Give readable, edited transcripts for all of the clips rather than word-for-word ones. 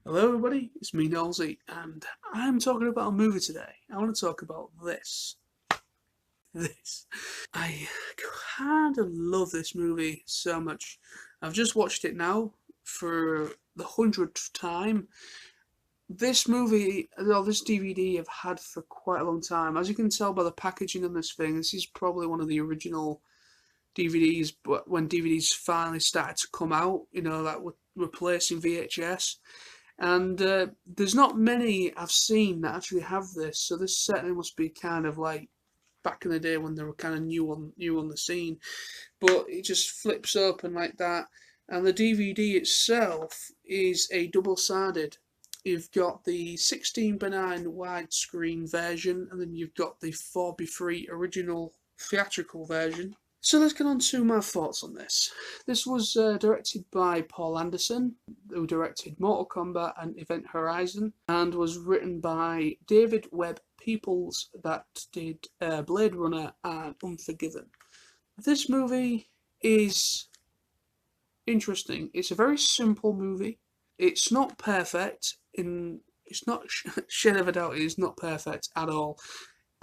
Hello everybody, it's me Knowlsy, and I'm talking about a movie today. I want to talk about this. This. I kind of love this movie so much. I've just watched it now for the 100th time. This movie, well, this DVD I've had for quite a long time. As you can tell by the packaging on this thing, this is probably one of the original DVDs, but when DVDs finally started to come out, that were replacing VHS. And there's not many I've seen that actually have this, so this certainly must be kind of like back in the day when they were kind of new on the scene. But it just flips open like that, and the DVD itself is a double-sided. You've got the 16:9 widescreen version, and then you've got the 4:3 original theatrical version. So let's get on to my thoughts on this. This was directed by Paul Anderson, who directed Mortal Kombat and Event Horizon, and was written by David Webb Peoples, that did Blade Runner and Unforgiven. This movie is interesting. It's a very simple movie. It's not perfect. It's not shed of a doubt. It is not perfect at all.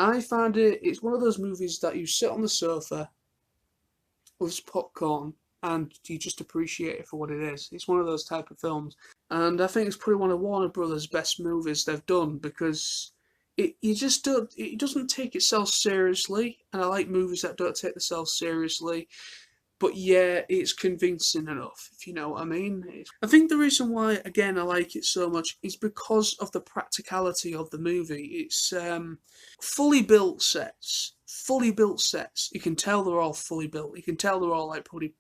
I find it's one of those movies that you sit on the sofa with popcorn and you just appreciate it for what it is. It's one of those type of films, and I think it's probably one of Warner Brothers' best movies they've done, because it doesn't take itself seriously, and I like movies that don't take themselves seriously. But yeah, it's convincing enough, if you know what I mean. I think the reason why, again, I like it so much is because of the practicality of the movie. It's fully built sets. Fully built sets. You can tell they're all fully built. You can tell they're all like probably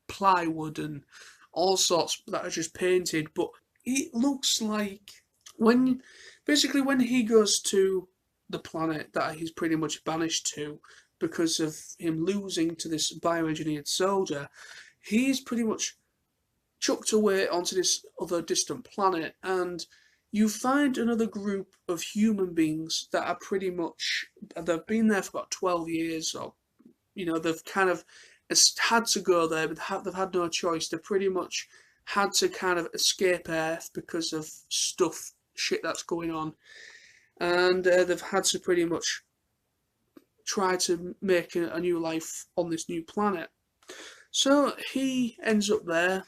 plywood and all sorts that are just painted. But it looks like when he goes to the planet that he's pretty much banished to, because of him losing to this bioengineered soldier, he's pretty much chucked away onto this other distant planet, and you find another group of human beings that are pretty much, they've been there for about 12 years, or, they've kind of had to go there, but they've had no choice. They've pretty much had to kind of escape Earth because of shit that's going on, and they've had to pretty much try to make a new life on this new planet. So he ends up there,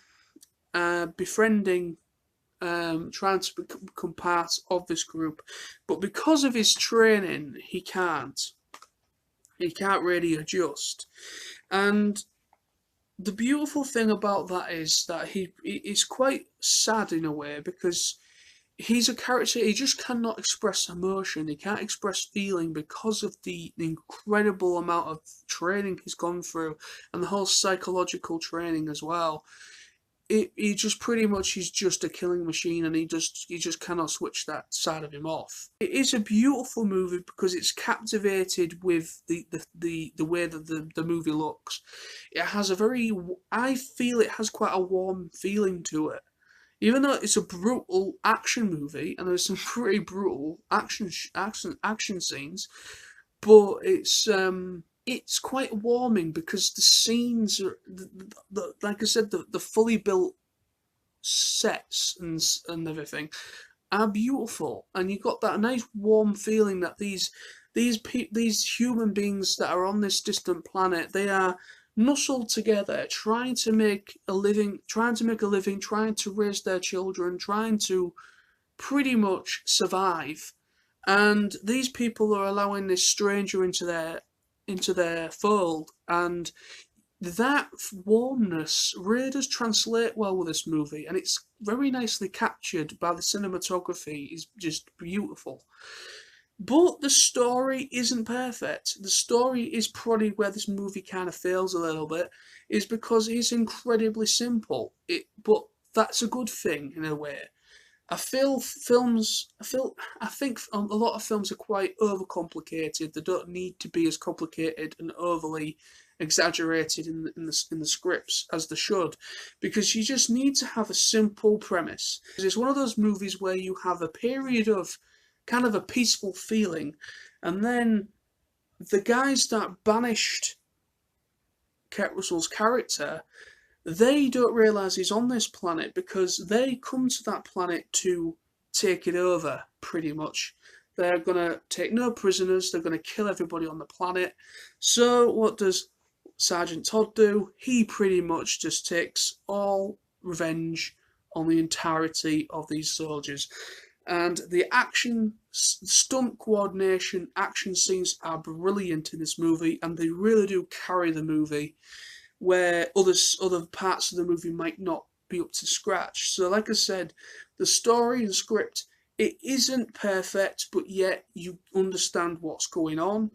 befriending, trying to become part of this group, but because of his training, he can't. He can't really adjust, and the beautiful thing about that is that he is quite sad in a way, because he's a character, he just cannot express emotion, he can't express feeling because of the incredible amount of training he's gone through, and the whole psychological training as well. He just pretty much, he's just a killing machine, and he just cannot switch that side of him off. It is a beautiful movie because it's captivated with the way that the movie looks. It has a very, I feel it has quite a warm feeling to it. Even though it's a brutal action movie, and there's some pretty brutal action scenes, but it's quite warming because the scenes are, like I said, the fully built sets and everything are beautiful, and you got that nice warm feeling that these human beings that are on this distant planet, they are muscled together, trying to make a living, trying to raise their children, trying to pretty much survive. And these people are allowing this stranger into their fold, and that warmness really does translate well with this movie, and it's very nicely captured by the cinematography. Is just beautiful. But the story isn't perfect. The story is probably where this movie kind of fails a little bit, is because it's incredibly simple. But that's a good thing in a way. I think a lot of films are quite overcomplicated. They don't need to be as complicated and overly exaggerated in the scripts as they should, because you just need to have a simple premise. It's one of those movies where you have a period of kind of a peaceful feeling, and then the guys that banished Kurt Russell's character, they don't realise he's on this planet because they come to that planet to take it over, pretty much. They're going to take no prisoners, they're going to kill everybody on the planet. So what does Sergeant Todd do? He pretty much just takes all revenge on the entirety of these soldiers. And the action, stunt coordination, action scenes are brilliant in this movie, and they really do carry the movie, where other parts of the movie might not be up to scratch. So like I said, the story and script, it isn't perfect, but yet you understand what's going on.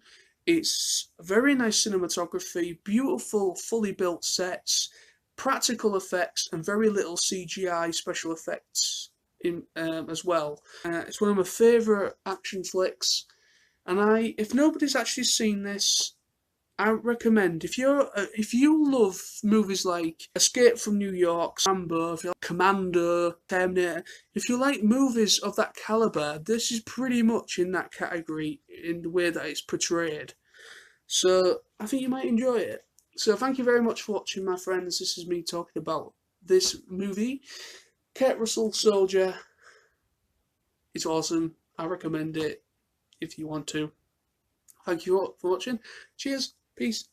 It's very nice cinematography, beautiful, fully built sets, practical effects, and very little CGI special effects in as well. It's one of my favourite action flicks, and if nobody's actually seen this, I recommend, if you love movies like Escape from New York, Rambo, if you like Commando, Terminator, if you like movies of that caliber, this is pretty much in that category in the way that it's portrayed. So I think you might enjoy it. So thank you very much for watching, my friends. This is me talking about this movie. Kurt Russell Soldier. It's awesome. I recommend it if you want to. Thank you all for watching. Cheers. Peace.